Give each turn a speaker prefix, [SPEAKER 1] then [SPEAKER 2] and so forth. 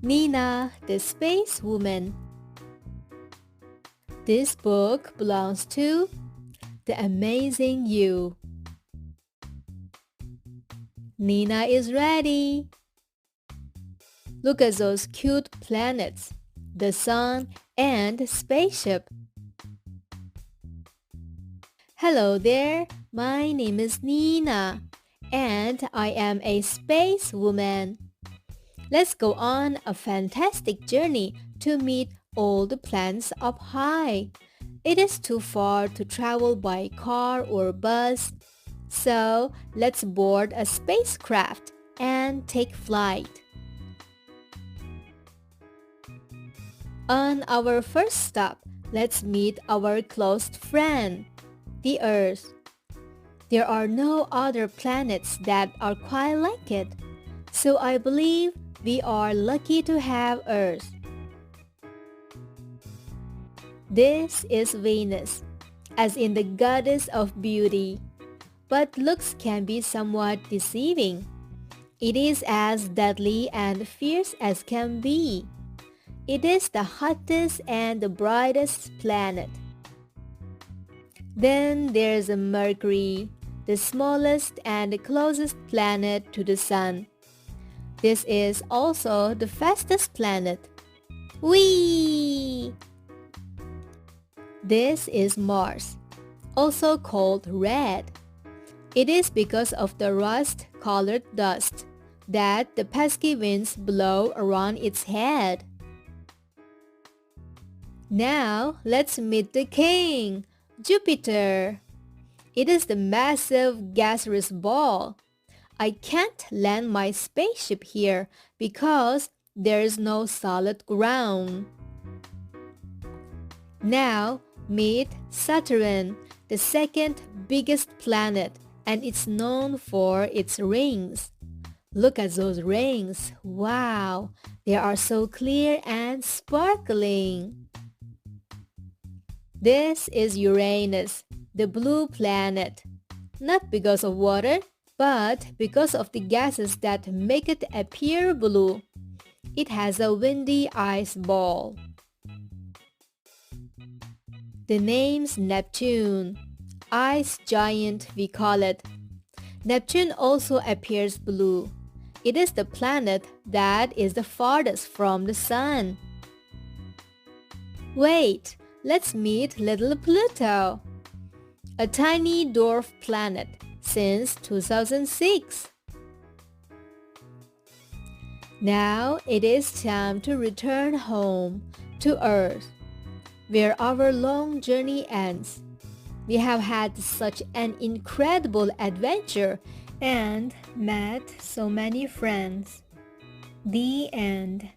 [SPEAKER 1] Nina, the spacewoman. This book belongs to the amazing you. Nina is ready. Look at those cute planets, the sun and spaceship. Hello there, my name is Nina, and I am a space woman. Let's go on a fantastic journey to meet all the planets up high. It is too far to travel by car or bus, so let's board a spacecraft and take flight. On our first stop, let's meet our close friend, the Earth. There are no other planets that are quite like it, so I believe we are lucky to have Earth. This is Venus, as in the goddess of beauty, but looks can be somewhat deceiving. It is as deadly and fierce as can be. It is the hottest and the brightest planet. Then there's Mercury, the smallest and the closest planet to the Sun. This is also the fastest planet. Whee! This is Mars, also called red. It is because of the rust-colored dust that the pesky winds blow around its head. Now let's meet the king, Jupiter. It is the massive gaseous ball. I can't land my spaceship here because there is no solid ground. Now meet Saturn, the second biggest planet, and it's known for its rings. Look at those rings. Wow, they are so clear and sparkling. This is Uranus, the blue planet. Not because of water, but because of the gases that make it appear blue. It has a windy ice ball. The name's Neptune, ice giant we call it. Neptune also appears blue. It is the planet that is the farthest from the sun. Wait, let's meet little Pluto, a tiny dwarf planet since 2006. Now it is time to return home to Earth, where our long journey ends. We have had such an incredible adventure and met so many friends. The end.